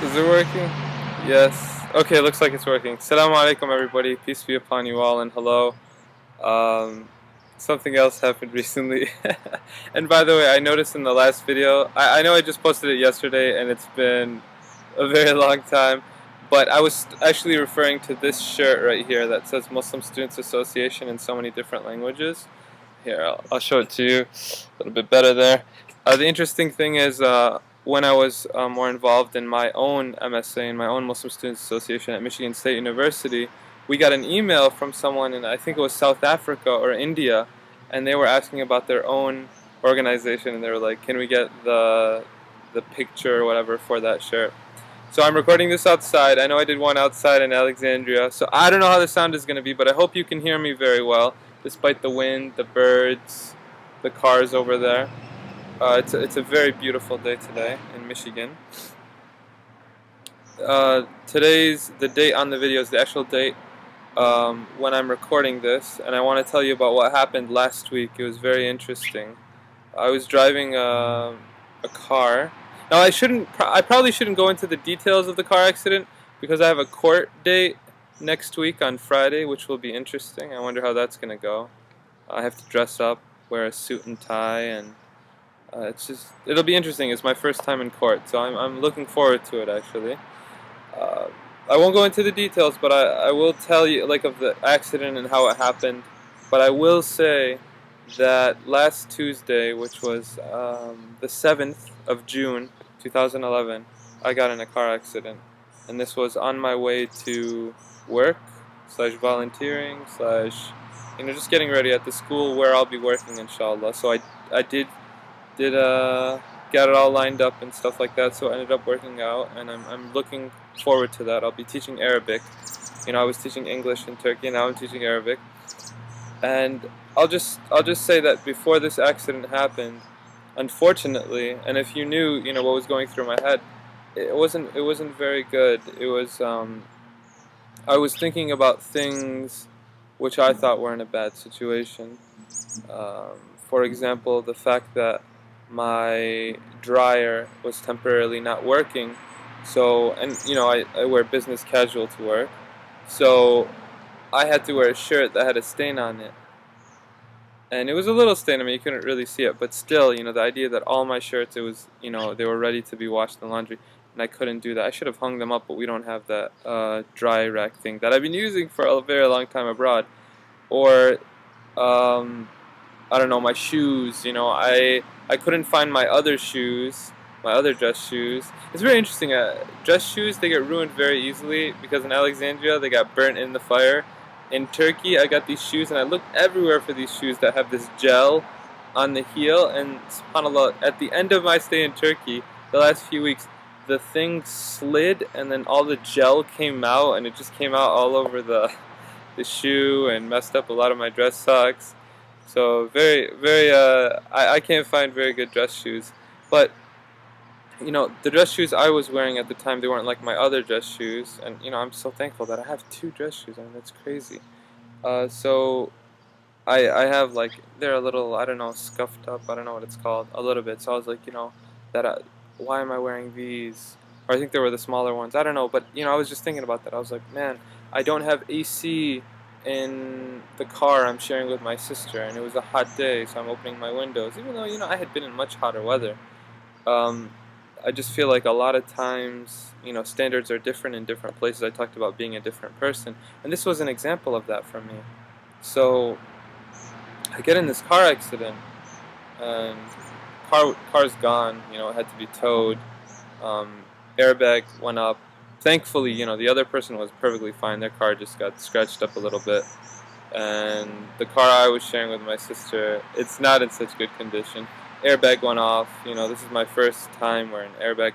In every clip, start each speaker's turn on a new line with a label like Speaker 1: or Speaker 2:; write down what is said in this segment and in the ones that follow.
Speaker 1: Is it working? Yes. Okay, looks like it's working. Assalamu alaikum everybody. Peace be upon you all and hello. Um, Something else happened recently. And by the way, I noticed in the last video, I know I just posted it yesterday and it's been a very long time, but I was actually referring to this shirt right here that says Muslim Students Association in so many different languages. Here, I'll show it to you a little bit better there. The interesting thing is, when I was more involved in my own MSA, in my own Muslim Students Association at Michigan State University, we got an email from someone in, I think it was South Africa or India, and they were asking about their own organization, and they were like, can we get the picture or whatever for that shirt? So I'm recording this outside. I know I did one outside in Alexandria, so I don't know how the sound is going to be, but I hope you can hear me very well, despite the wind, the birds, the cars over there. It's a very beautiful day today in Michigan. Today's the date on the video is the actual date when I'm recording this, and I want to tell you about what happened last week. It was very interesting. I was driving a car. Now I probably shouldn't go into the details of the car accident because I have a court date next week on Friday, which will be interesting. I wonder how that's gonna go. I have to dress up, wear a suit and tie, and it'll be interesting. It's my first time in court, so I'm looking forward to it actually. Uh, I won't go into the details, but I will tell you like of the accident and how it happened. But I will say that last Tuesday, which was the 7th of June 2011, I got in a car accident, and this was on my way to work slash volunteering slash just getting ready at the school where I'll be working inshallah. So I did get it all lined up and stuff like that, so it ended up working out, and I'm looking forward to that. I'll be teaching Arabic. I was teaching English in Turkey, now I'm teaching Arabic. And I'll just say that before this accident happened, unfortunately, and if you knew, what was going through my head, it wasn't very good. It was I was thinking about things which I thought were in a bad situation. For example, the fact that my dryer was temporarily not working. So, and I wear business casual to work. So I had to wear a shirt that had a stain on it. And it was a little stain, I mean, you couldn't really see it, but still, the idea that all my shirts, it was, they were ready to be washed in laundry, and I couldn't do that. I should have hung them up, but we don't have that dry rack thing that I've been using for a very long time abroad. Or, I don't know, my shoes, I couldn't find my other shoes, my other dress shoes. It's very interesting, dress shoes, they get ruined very easily, because in Alexandria, they got burnt in the fire. In Turkey, I got these shoes, and I looked everywhere for these shoes that have this gel on the heel, and subhanAllah, at the end of my stay in Turkey, the last few weeks, the thing slid, and then all the gel came out, and it just came out all over the shoe, and messed up a lot of my dress socks. So very, very, I can't find very good dress shoes. But the dress shoes I was wearing at the time, they weren't like my other dress shoes, and I'm so thankful that I have two dress shoes. I mean, that's crazy. So I have like they're a little, I don't know, scuffed up. I don't know what it's called, a little bit. So I was like, why am I wearing these? Or I think they were the smaller ones. I don't know, but I was just thinking about that. I was like, man, I don't have AC in the car I'm sharing with my sister, and it was a hot day, so I'm opening my windows, even though I had been in much hotter weather. Um, I just feel like a lot of times, standards are different in different places. I talked about being a different person, and this was an example of that for me. So I get in this car accident, and car's gone. It had to be towed. Airbag went up. Thankfully, the other person was perfectly fine. Their car just got scratched up a little bit, and the car I was sharing with my sister, it's not in such good condition. Airbag went off. This is my first time where an airbag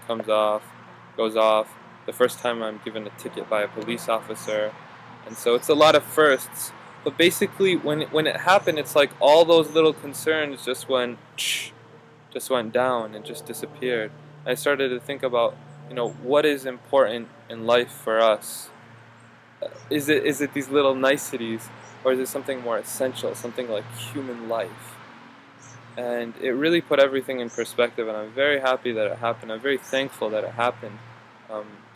Speaker 1: goes off. The first time I'm given a ticket by a police officer, and so it's a lot of firsts. But basically, when it happened, it's like all those little concerns just went down and just disappeared. I started to think about, what is important in life for us. Is it these little niceties, or is it something more essential, something like human life? And it really put everything in perspective, and I'm very happy that it happened. I'm very thankful that it happened.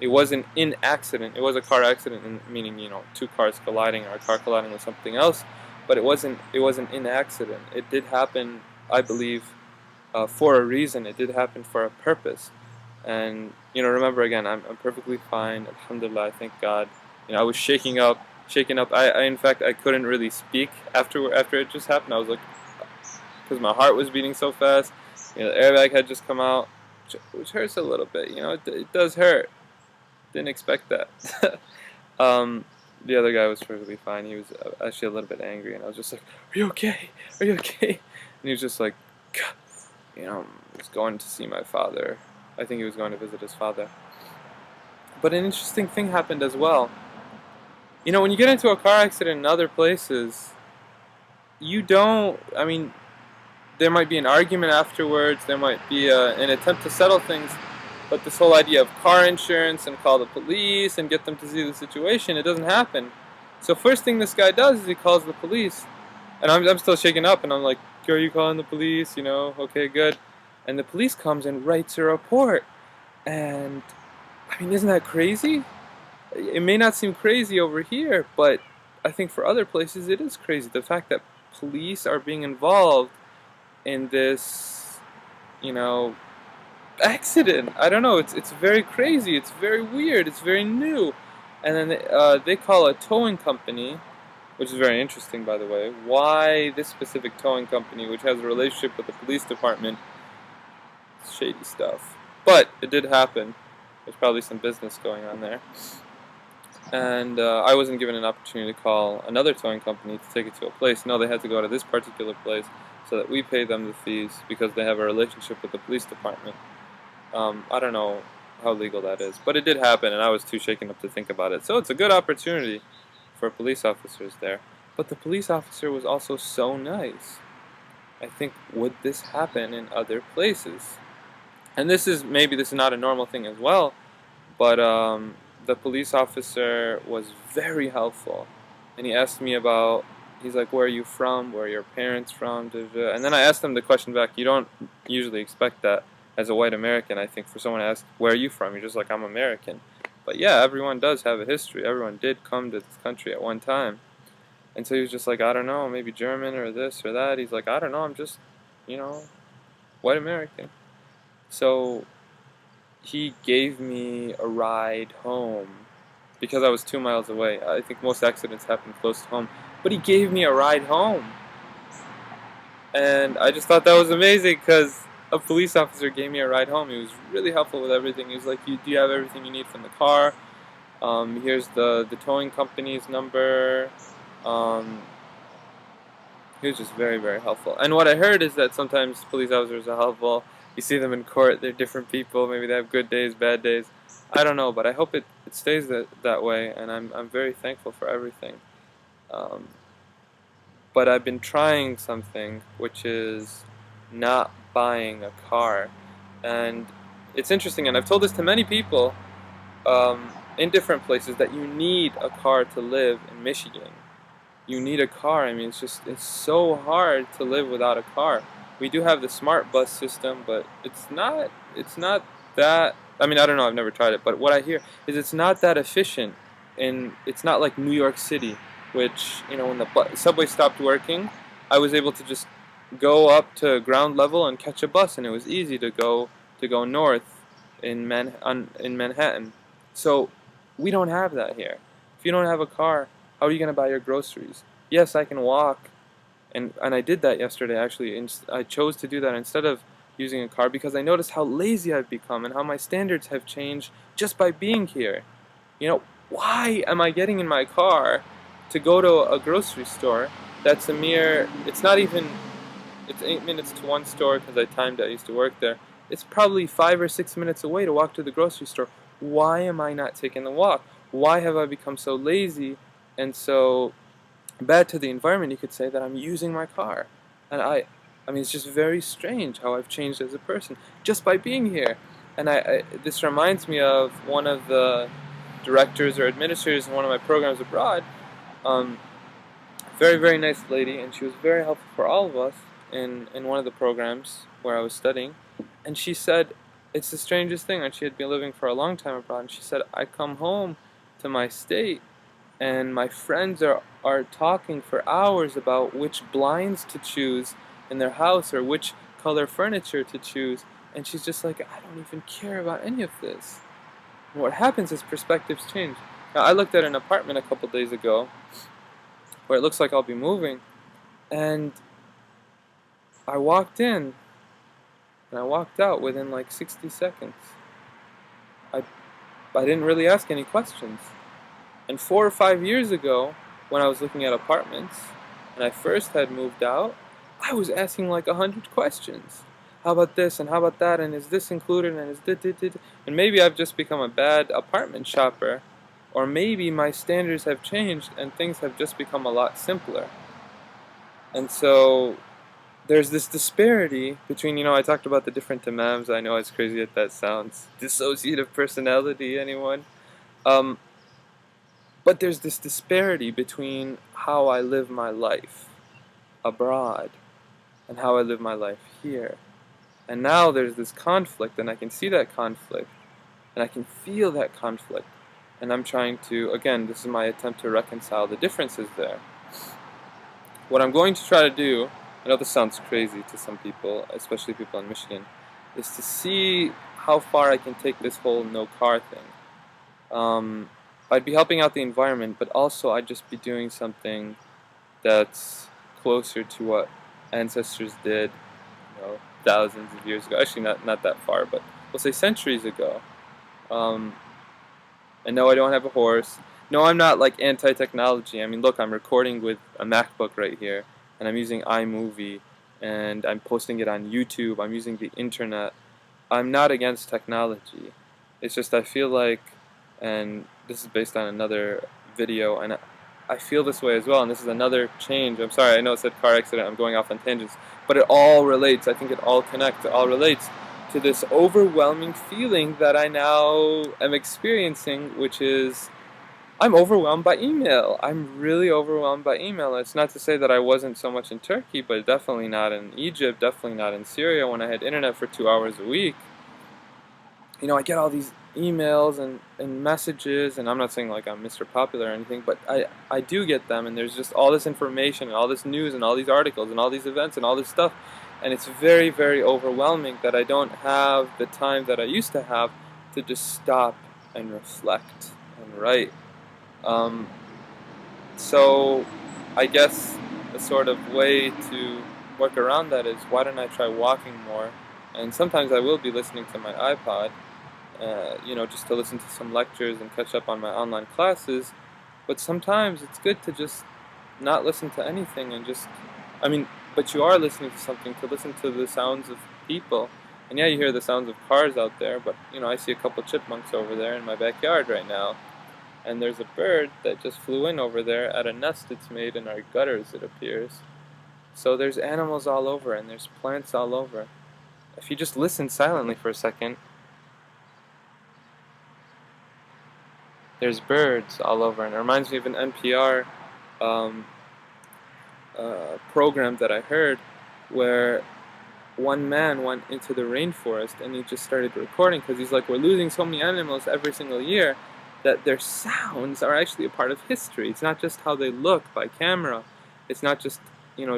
Speaker 1: It wasn't an accident. It was a car accident, meaning two cars colliding or a car colliding with something else. But it wasn't. It wasn't an accident. It did happen, I believe, for a reason. It did happen for a purpose. And remember again, I'm perfectly fine. Alhamdulillah, thank God. I was shaking up. I in fact I couldn't really speak after it just happened. I was like, because my heart was beating so fast. The airbag had just come out, which hurts a little bit. It does hurt. Didn't expect that. The other guy was perfectly fine. He was actually a little bit angry, and I was just like, "Are you okay? Are you okay?" And he was just like, "He's going to see my father. I think he was going to visit his father." But an interesting thing happened as well. When you get into a car accident in other places, you don't. I mean, there might be an argument afterwards. There might be an attempt to settle things. But this whole idea of car insurance and call the police and get them to see the situation, it doesn't happen. So first thing this guy does is he calls the police. And I'm still shaken up, and I'm like, "Are you calling the police? Okay, good." And the police comes and writes a report. And, I mean, isn't that crazy? It may not seem crazy over here, but I think for other places it is crazy. The fact that police are being involved in this, accident. I don't know. It's very crazy. It's very weird. It's very new. And then they call a towing company, which is very interesting, by the way. Why this specific towing company, which has a relationship with the police department? It's shady stuff. But it did happen. There's probably some business going on there. And I wasn't given an opportunity to call another towing company to take it to a place. No, they had to go to this particular place so that we pay them the fees because they have a relationship with the police department. I don't know how legal that is, but it did happen, and I was too shaken up to think about it. So it's a good opportunity for police officers there. But the police officer was also so nice. I think, would this happen in other places? And maybe this is not a normal thing as well, but the police officer was very helpful, and he asked me about. He's like, "Where are you from? Where are your parents from?" And then I asked him the question back. You don't usually expect that as a white American. I think for someone to ask, "Where are you from?" You're just like, "I'm American." But yeah, everyone does have a history. Everyone did come to this country at one time. And so he was just like, "I don't know, maybe German or this or that." He's like, "I don't know, I'm just, white American." So he gave me a ride home because I was 2 miles away. I think most accidents happen close to home. But he gave me a ride home. And I just thought that was amazing because a police officer gave me a ride home. He was really helpful with everything. He was like, do you have everything you need from the car? Here's the towing company's number. He was just very, very helpful. And what I heard is that sometimes police officers are helpful. You see them in court, they're different people. Maybe they have good days, bad days. I don't know, but I hope it stays that way, and I'm very thankful for everything. But I've been trying something, which is not buying a car. And it's interesting, and I've told this to many people in different places, that you need a car to live in Michigan. You need a car. I mean, it's so hard to live without a car. We do have the smart bus system, but it's not that, I mean, I don't know, I've never tried it, but what I hear is it's not that efficient, and it's not like New York City, which, when the subway stopped working, I was able to just go up to ground level and catch a bus, and it was easy to go north in Manhattan. So we don't have that here. If you don't have a car, how are you going to buy your groceries? Yes, I can walk, and I did that yesterday actually, and I chose to do that instead of using a car because I noticed how lazy I've become and how my standards have changed just by being here. Why am I getting in my car to go to a grocery store that's it's not even, it's 8 minutes to one store because I timed it, I used to work there. It's probably 5 or 6 minutes away to walk to the grocery store. Why am I not taking the walk? Why have I become so lazy and so bad to the environment, you could say, that I'm using my car? And I mean, it's just very strange how I've changed as a person just by being here. And this reminds me of one of the directors or administrators in one of my programs abroad. Very, very nice lady, and she was very helpful for all of us in one of the programs where I was studying. And she said, it's the strangest thing. And she had been living for a long time abroad, and she said, I come home to my state, and my friends are talking for hours about which blinds to choose in their house or which color furniture to choose, and she's just like, I don't even care about any of this. And what happens is perspectives change. Now, I looked at an apartment a couple days ago where it looks like I'll be moving, and I walked in and I walked out within like 60 seconds. I, I didn't really ask any questions. And 4 or 5 years ago, when I was looking at apartments, and I first had moved out, I was asking like 100 questions. How about this, and how about that, and is this included, and is this. And maybe I've just become a bad apartment shopper, or maybe my standards have changed and things have just become a lot simpler. And so there's this disparity between, I talked about the different imams. I know as crazy as that sounds. Dissociative personality, anyone? Um, but there's this disparity between how I live my life abroad and how I live my life here. And now there's this conflict, and I can see that conflict, and I can feel that conflict. And I'm trying to, again, this is my attempt to reconcile the differences there. What I'm going to try to do, I know this sounds crazy to some people, especially people in Michigan, is to see how far I can take this whole no car thing. I'd be helping out the environment, but also I'd just be doing something that's closer to what ancestors did, thousands of years ago. Actually, not that far, but we'll say centuries ago. And no, I don't have a horse. No, I'm not like anti-technology. I mean, look, I'm recording with a MacBook right here, and I'm using iMovie, and I'm posting it on YouTube. I'm using the internet. I'm not against technology. It's just I feel like, and this is based on another video, and I feel this way as well, and this is another change. I'm sorry, I know it said car accident, I'm going off on tangents, but it all relates. I think it all connects, it all relates to this overwhelming feeling that I now am experiencing, which is I'm overwhelmed by email. I'm really overwhelmed by email. It's not to say that I wasn't so much in Turkey, but definitely not in Egypt, definitely not in Syria when I had internet for 2 hours a week. I get all these emails and messages, and I'm not saying like I'm Mr. Popular or anything, but I do get them, and there's just all this information and all this news and all these articles and all these events and all this stuff, and it's very, very overwhelming that I don't have the time that I used to have to just stop and reflect and write. So I guess a sort of way to work around that is, why don't I try walking more? And sometimes I will be listening to my iPod, just to listen to some lectures and catch up on my online classes. But sometimes it's good to just not listen to anything and but you are listening to something, to listen to the sounds of people. And yeah, you hear the sounds of cars out there, but I see a couple chipmunks over there in my backyard right now. And there's a bird that just flew in over there at a nest it's made in our gutters, it appears. So there's animals all over, and there's plants all over. If you just listen silently for a second, there's birds all over, and it reminds me of an NPR program that I heard where one man went into the rainforest and he just started recording, because he's like, we're losing so many animals every single year that their sounds are actually a part of history. It's not just how they look by camera. It's not just,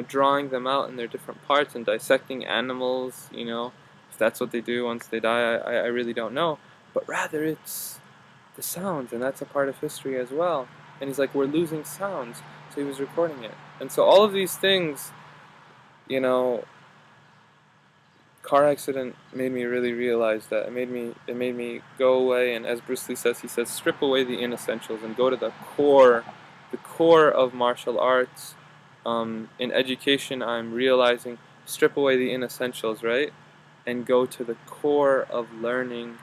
Speaker 1: drawing them out in their different parts and dissecting animals, if that's what they do once they die, I really don't know. But rather it's the sounds, and that's a part of history as well. And he's like, we're losing sounds, so he was recording it. And so all of these things, car accident made me really realize that. It made me go away, and as Bruce Lee says, he says, strip away the inessentials and go to the core of martial arts. In education, I'm realizing, strip away the inessentials, right? And go to the core of learning,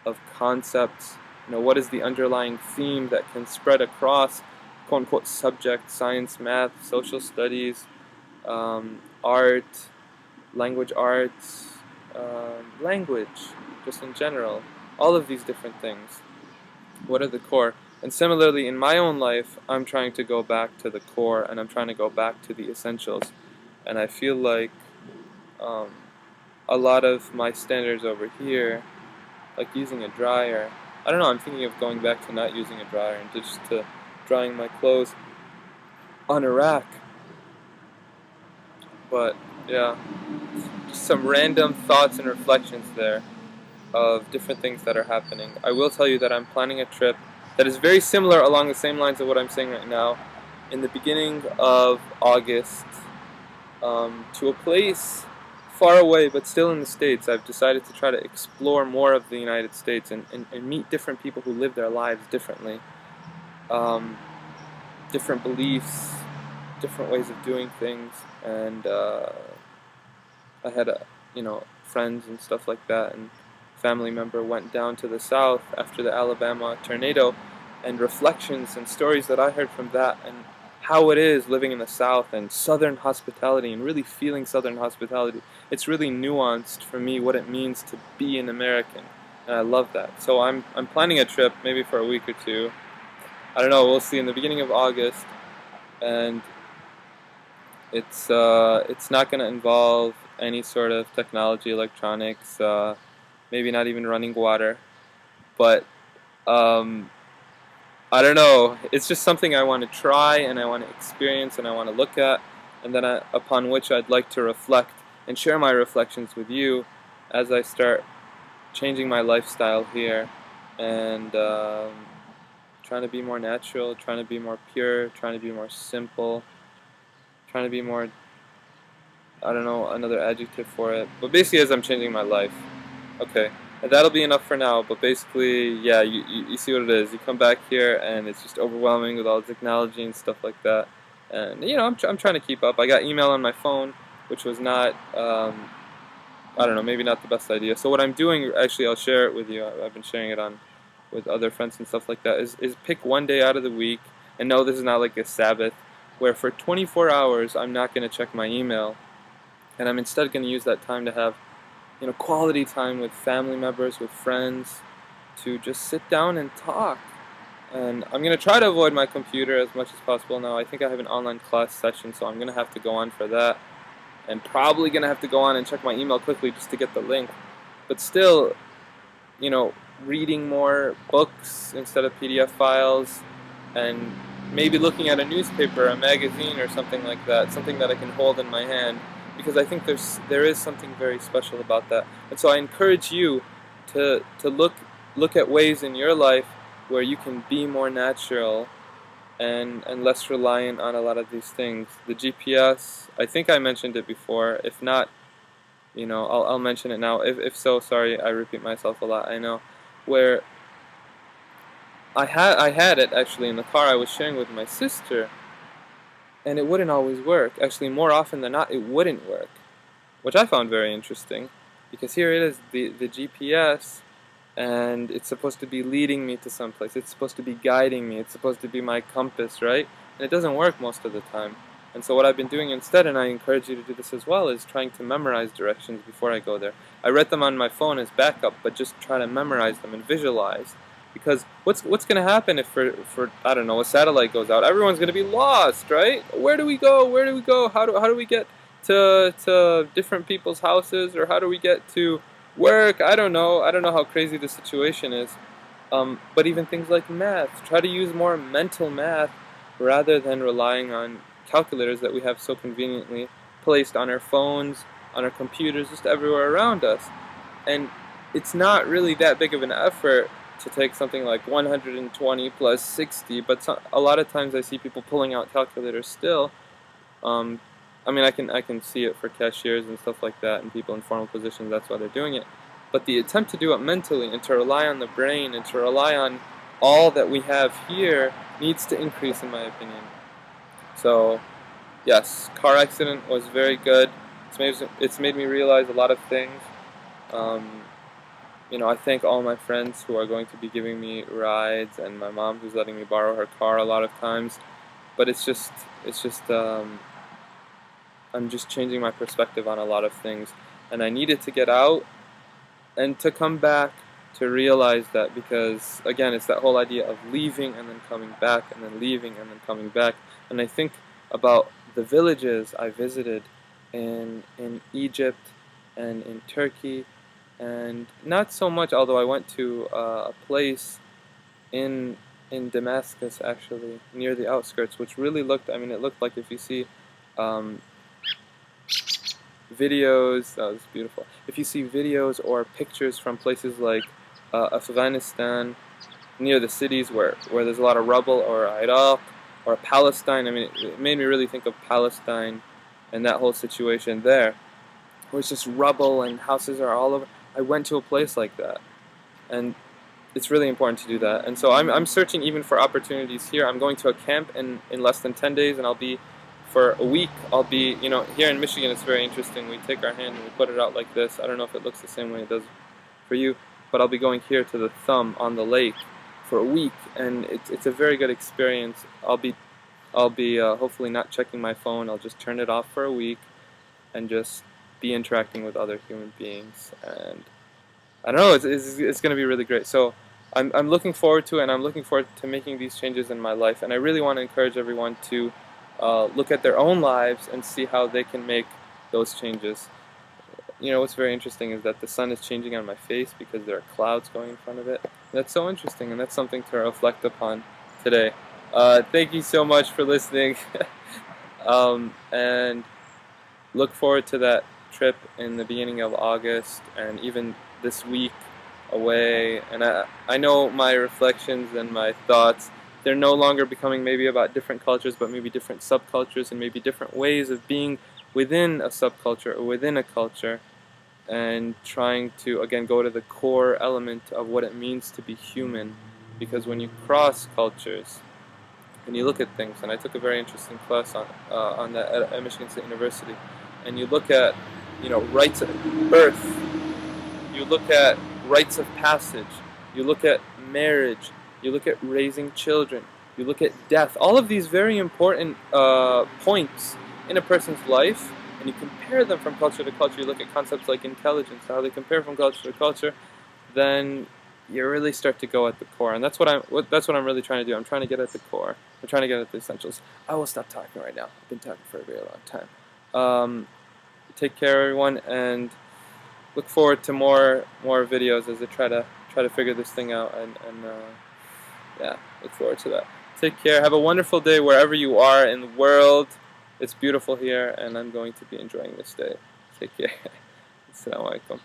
Speaker 1: of concepts. What is the underlying theme that can spread across quote-unquote subjects, science, math, social studies, art, language arts, language, just in general. All of these different things. What are the core? And similarly, in my own life, I'm trying to go back to the core, and I'm trying to go back to the essentials. And I feel like a lot of my standards over here like using a dryer. I don't know, I'm thinking of going back to not using a dryer and just to drying my clothes on a rack. But yeah, just some random thoughts and reflections there of different things that are happening. I will tell you that I'm planning a trip that is very similar along the same lines of what I'm saying right now in the beginning of August, to a place far away but still in the States. I've decided to try to explore more of the United States and meet different people who live their lives differently. Um, Different beliefs, different ways of doing things, and I had friends and stuff like that, and family member went down to the south after the Alabama tornado, and reflections and stories that I heard from that, and how it is living in the south and southern hospitality and really feeling southern hospitality. It's really nuanced for me what it means to be an American, and I love that. So I'm planning a trip maybe for a week or two. I don't know, we'll see, in the beginning of August, and it's not going to involve any sort of technology, electronics, maybe not even running water. But um, I don't know. It's just something I want to try and I want to experience and I want to look at, and then upon which I'd like to reflect and share my reflections with you as I start changing my lifestyle here and trying to be more natural, trying to be more pure, trying to be more simple, trying to be more, I don't know another adjective for it, but basically as I'm changing my life. Okay, and that'll be enough for now, but basically, yeah, you see what it is. You come back here and it's just overwhelming with all the technology and stuff like that. And, I'm trying to keep up. I got email on my phone, which was not, I don't know, maybe not the best idea. So what I'm doing, actually, I'll share it with you. I've been sharing it on with other friends and stuff like that, is pick one day out of the week, and no, this is not like a Sabbath, where for 24 hours I'm not going to check my email, and I'm instead going to use that time to have quality time with family members, with friends, to just sit down and talk. And I'm going to try to avoid my computer as much as possible now. I think I have an online class session, so I'm going to have to go on for that. And probably going to have to go on and check my email quickly just to get the link. But still, reading more books instead of PDF files, and maybe looking at a newspaper, a magazine, or something like that, something that I can hold in my hand, because I think there is something very special about that. And so I encourage you to look at ways in your life where you can be more natural and less reliant on a lot of these things. The GPS, I think I mentioned it before. If not, I'll mention it now. If so, sorry, I repeat myself a lot, I know. Where I had it actually in the car I was sharing with my sister, and it wouldn't always work. Actually, more often than not, it wouldn't work, which I found very interesting, because here it is, the GPS, and it's supposed to be leading me to someplace. It's supposed to be guiding me. It's supposed to be my compass, right? And it doesn't work most of the time. And so what I've been doing instead, and I encourage you to do this as well, is trying to memorize directions before I go there. I read them on my phone as backup, but just try to memorize them and visualize. Because what's going to happen if for I don't know, a satellite goes out? Everyone's going to be lost, right? Where do we go? Where do we go? How do we get to different people's houses, or how do we get to work? I don't know. I don't know how crazy the situation is. But even things like math, try to use more mental math rather than relying on calculators that we have so conveniently placed on our phones, on our computers, just everywhere around us. And it's not really that big of an effort to take something like 120 plus 60, but a lot of times I see people pulling out calculators still. I mean, I can see it for cashiers and stuff like that, and people in formal positions. That's why they're doing it. But the attempt to do it mentally and to rely on the brain and to rely on all that we have here needs to increase, in my opinion. So, yes, car accident was very good. It's made me realize a lot of things. Um, I thank all my friends who are going to be giving me rides, and my mom who's letting me borrow her car a lot of times. But I'm just changing my perspective on a lot of things, and I needed to get out and to come back to realize that, because again, it's that whole idea of leaving and then coming back and then leaving and then coming back. And I think about the villages I visited in Egypt and in Turkey and not so much. Although I went to a place in Damascus, actually near the outskirts, which really looked. I mean, it looked like if you see um, videos. That was beautiful. If you see videos or pictures from places like Afghanistan, near the cities where there's a lot of rubble, or Iraq, or Palestine. I mean, it made me really think of Palestine and that whole situation there, where it's just rubble and houses are all over. I went to a place like that, and it's really important to do that. And so I'm searching even for opportunities here. I'm going to a camp in less than 10 days, and I'll be for a week. I'll be, here in Michigan. It's very interesting. We take our hand and we put it out like this. I don't know if it looks the same way it does for you, but I'll be going here to the thumb on the lake for a week, and it's a very good experience. I'll be hopefully not checking my phone. I'll just turn it off for a week and just be interacting with other human beings. And I don't know, it's going to be really great. So I'm looking forward to it, and I'm looking forward to making these changes in my life. And I really want to encourage everyone to look at their own lives and see how they can make those changes. What's very interesting is that the sun is changing on my face because there are clouds going in front of it. That's so interesting, and that's something to reflect upon today. Thank you so much for listening, and look forward to that trip in the beginning of August, and even this week away. And I know my reflections and my thoughts, they're no longer becoming maybe about different cultures, but maybe different subcultures and maybe different ways of being within a subculture or within a culture, and trying to again go to the core element of what it means to be human. Because when you cross cultures and you look at things, and I took a very interesting class on that at Michigan State University, and you look at rites of birth, you look at rites of passage, you look at marriage, you look at raising children, you look at death, all of these very important points in a person's life, and you compare them from culture to culture. You look at concepts like intelligence, how they compare from culture to culture, then you really start to go at the core. And that's what I'm really trying to do. I'm trying to get at the core. I'm trying to get at the essentials. I will stop talking right now. I've been talking for a very long time. Take care, everyone, and look forward to more videos as I try to figure this thing out. And yeah, look forward to that. Take care. Have a wonderful day wherever you are in the world. It's beautiful here, and I'm going to be enjoying this day. Take care. Assalamu alaikum.